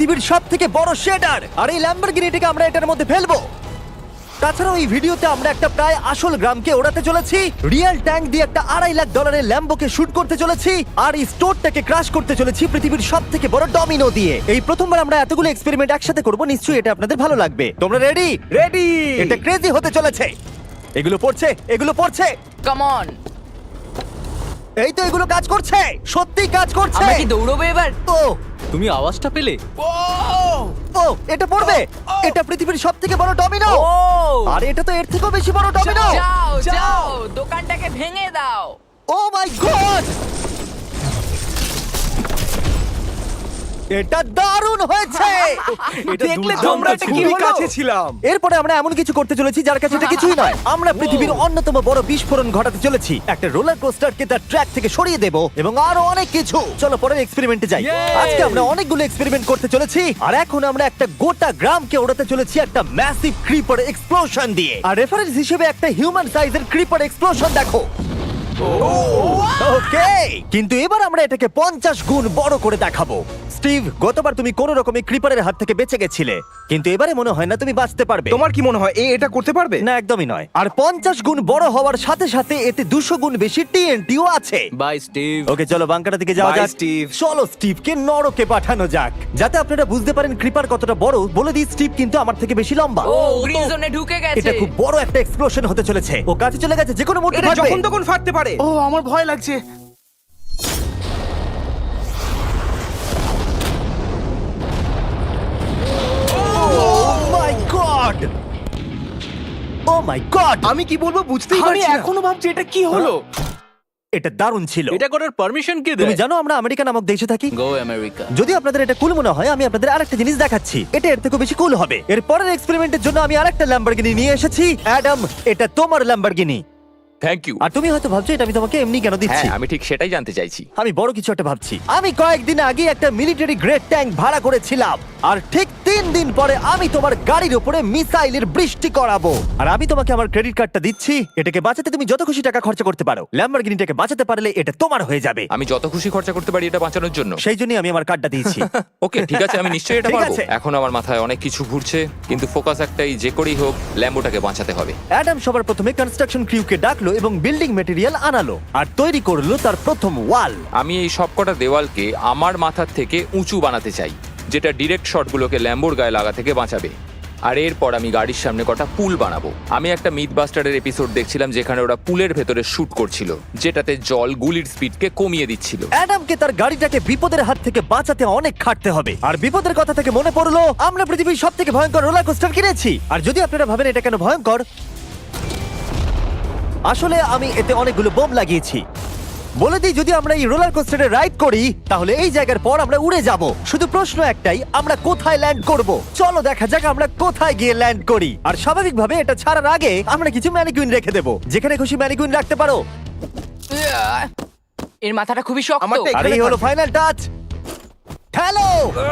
পৃথিবীর সবথেকে বড় শেডার, আর এই ল্যাম্বরগিনিটাকে আমরা এটার মধ্যে ফেলবো। তাছাড়াও এই ভিডিওতে আমরা একটা প্রায় আসল গ্রামকে ওড়াতে চলেছি, রিয়েল ট্যাঙ্ক দিয়ে একটা $2.5 লাখ ল্যাম্বোকে শুট করতে চলেছি, আর এই স্টোরটাকে ক্রাশ করতে চলেছি পৃথিবীর সবথেকে বড় ডমিনো দিয়ে। এই প্রথমবার আমরা এতগুলো এক্সপেরিমেন্ট একসাথে করব, নিশ্চয়ই এটা আপনাদের ভালো লাগবে। তোমরা রেডি? রেডি। এটা ক্রেজি হতে চলেছে। এগুলো পড়ছে, এগুলো পড়ছে। Come on. এই তো এগুলো কাজ করছে, সত্যি কাজ করছে। আমরা কি দৌড়বো এবার? ও তুমি আওয়াজটা পেলে? ও এটা পড়বে। এটা পৃথিবীর সবথেকে বড় ডমিনো, ও আর এটা তো এর থেকেও বেশি বড় ডমিনো। যাও যাও, দোকানটাকে ভেঙে দাও। ও মাই গড, এটা দারুণ হয়েছে। এটা দেখলে দুর্দান্ত তোমরা এটা ছিল। খুবই কাছে ছিলাম। এরপরে আমরা এমন কিছু করতে চলেছি যার কাছে এটা কিছুই নয়। আমরা পৃথিবীর অন্যতম বড় বিস্ফোরণ ঘটাতে চলেছি, একটা রোলার কোস্টারকে তার ট্র্যাক থেকে সরিয়ে দেব এবং আরো অনেক কিছু। চলো পরের এক্সপেরিমেন্টে যাই। Yay! আজকে আমরা অনেকগুলো এক্সপেরিমেন্ট করতে চলেছি, আর এখন আমরা একটা গোটা গ্রামকে ওড়াতে চলেছি একটা ম্যাসিভ ক্রিপার এক্সপ্লোশন দিয়ে। আর রেফারেন্স হিসেবে একটা হিউম্যান সাইজের ক্রিপার এক্সপ্লোশন দেখো। ওকে, কিন্তু এবার আমরা এটাকে 50 গুণ বড় করে দেখাবো। স্টিভ, গতবার তুমি কোন রকমে ক্রিপারের হাত থেকে বেঁচে গেছিলে, কিন্তু এবারে মনে হয় না তুমি বাঁচতে পারবে। তোমার কি মনে হয় এটা করতে পারবে? না, একদমই নয়। আর 50 গুণ বড় হওয়ার সাথে সাথে এতে 200 গুণ বেশি টিএনটিও আছে। Bye Steve. ওকে, চলো বাংকাটা দিকে যাওয়া Bye, যাক। Steve. চলো স্টিভকে নরকে পাঠানো যাক। যাতে আপনারা বুঝতে পারেন ক্রিপার কতটা বড়, বলে দিই স্টিভ কিন্তু আমার থেকে বেশি লম্বা। ও গ্রিন জোনে ঢুকে গেছে। এটা খুব বড় একটা এক্সপ্লোশন হতে চলেছে। ও কাছে চলে গেছে, যে কোনো মুহূর্তে এটা ফাটবে। যখন তখন ফাটতে পারে। ও আমার ভয় লাগছে। Oh my God! Oh my God! আমি কি বলবো বুঝতেই আমি পারছি না। এখনো ভাবছি এটা কি হলো। এটা দারুণ ছিল। এটা করার পারমিশন কে তুমি দেয়? জানো আমরা আমেরিকা নামক দেশে থাকি। গো আমেরিকা। যদি আপনাদের এটা কুল মনে হয়, আমি আপনাদের আরেকটা জিনিস দেখাচ্ছি। এটা এর থেকে বেশি কুল হবে। এর পরের এক্সপেরিমেন্টের জন্য আমি আরেকটা ল্যাম্বরগিনি নিয়ে এসেছি। অ্যাডাম, এটা তোমার ল্যাম্বরগিনি। Thank you. আর তুমি হয়তো ভাবছো এটা আমি তোমাকে এমনি কেন দিচ্ছি। হ্যাঁ, আমি ঠিক সেটাই জানতে চাইছি। আমি বড় কিছু একটা ভাবছি। আমি কয়েকদিন আগে একটা মিলিটারি গ্রেড ট্যাঙ্ক ভাড়া করেছিলাম, আর ঠিক 3 দিন পরে আমি তোমার গাড়ির উপরে মিসাইলের বৃষ্টি করাবো। আর আমি তোমাকে আমার ক্রেডিট কার্ডটা দিচ্ছি। এটাকে বাঁচাতে তুমি যত খুশি টাকা খরচা করতে পারো। ল্যাম্বরগিনিটাকে বাঁচাতে পারলে এটা তোমার হয়ে যাবে। আমি যত খুশি খরচা করতে পারি এটা বাঁচানোর জন্য। সেই জন্যই আমি আমার কার্ডটা দিয়েছি। ওকে, ঠিক আছে, আমি নিশ্চয়ই এটা ঠিক পারবো। আছে। এখন আমার মাথায় অনেক কিছু ঘুরছে, কিন্তু ফোকাস একটাই, যে করেই হোক ল্যাম্বোটাকে বাঁচাতে হবে। অ্যাডাম সবার প্রথমে কনস্ট্রাকশন ক্রিউকে ডাকলো এবং বিল্ডিং মেটেরিয়াল আনালো, আর তৈরি করলো তার প্রথম ওয়াল। আমি এই সবকটা দেওয়ালকে আমার মাথার থেকে উঁচু বানাতে চাই, যেটা ডিরেক্ট শটগুলোকে ল্যাম্বোর গায়ে লাগা থেকে বাঁচাবে। আর এরপর আমি গাড়ির সামনে কটা পুল বানাবো। আমি একটা মিথবাস্টারের এপিসোড দেখছিলাম যেখানে ওরা পুলের ভেতরে শুট করছিল, যেটাতে জল গুলির স্পিডকে কমিয়ে দিচ্ছিল। অ্যাডামকে তার গাড়িটাকে বিপদের হাত থেকে বাঁচাতে অনেক খাটতে হবে। আর বিপদের কথা থেকে মনে পড়লো, আমরা পৃথিবীর সবথেকে ভয়ঙ্কর রোলার কোস্টার কিনেছি। আর যদি আপনারা ভাবেন এটা কেন ভয়ঙ্কর, আসলে আমি এতে অনেকগুলো বোম লাগিয়েছি। বলে দিই, যদি আমরা এই রোলার কোস্টারে রাইড করি তাহলে এই জায়গার পর আমরা উড়ে যাব। শুধু প্রশ্ন একটাই, আমরা কোথায় ল্যান্ড করব? চলো দেখা যাক আমরা কোথায় গিয়ে ল্যান্ড করি। আর স্বাভাবিকভাবে এটা ছাড়ার আগে আমরা কিছু ম্যানিকুইন রেখে দেবো। যেখানে খুশি ম্যানিকুইন রাখতে পারো। এর মাথাটা খুবই শক্ত। আমারটা আর এই হলো ফাইনাল টাচ। ঠেলো,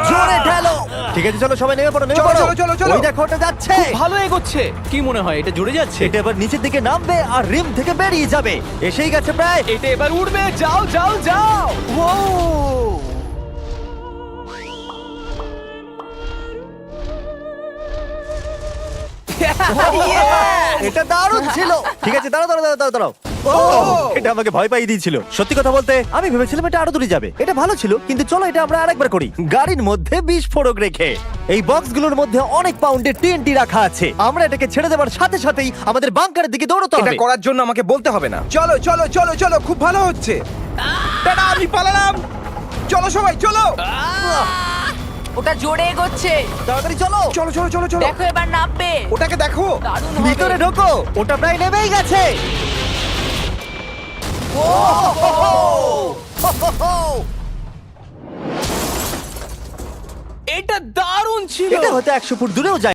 জোরে ঠেলো। ঠিক আছে, চলো সবাই নেমে পড়ো, নেমে চলো, পড়ো। চলো, চলো, চলো। ওই দেখো ওটা যাচ্ছে। ভালো এগোচ্ছে। কি মনে হয় এটা জুড়ে যাচ্ছে? এটা এবার নিচের দিকে নামবে আর রিম থেকে বেরিয়ে যাবে। এসেই গেছে প্রায়। এটা এবার উড়বে। যাও যাও যাও। ও এটা দারুণ ছিল। ঠিক আছে, দাঁড়াও দাঁড়াও দাঁড়াও দাঁড়াও। ও, এটা আমাকে ভয় পাইয়ে দিয়েছিল। সত্যি কথা বলতে আমি ভেবেছিলাম এটা আরো দূরে যাবে। এটা ভালো ছিল, কিন্তু চলো এটা আমরা আরেকবার করি, গাড়ির মধ্যে বিস্ফোরক রেখে। এই বক্সগুলোর মধ্যে অনেক পাউন্ডের টিএনটি রাখা আছে। আমরা এটাকে ছেড়ে দেওয়ার সাথে সাথেই আমাদের বাংকারের দিকে দৌড়তে এটা হবে। করার জন্য আমাকে বলতে হবে না। চলো চলো চলো চলো, খুব ভালো হচ্ছে। টাটা, আমি পালালাম। চলো সবাই চলো। ওটা জোরে এগোচ্ছে। তাড়াতাড়ি চলো। চলো চলো চলো চলো। দেখো এবার নামবে। ওটাকে দেখো। দারুণ ভিতরে হবে। ঢোকো, ওটা প্রায় নেমেই গেছে। এটা দারুণ ছিল। এটা হয়তো 100 ফুট দূরেও যায়।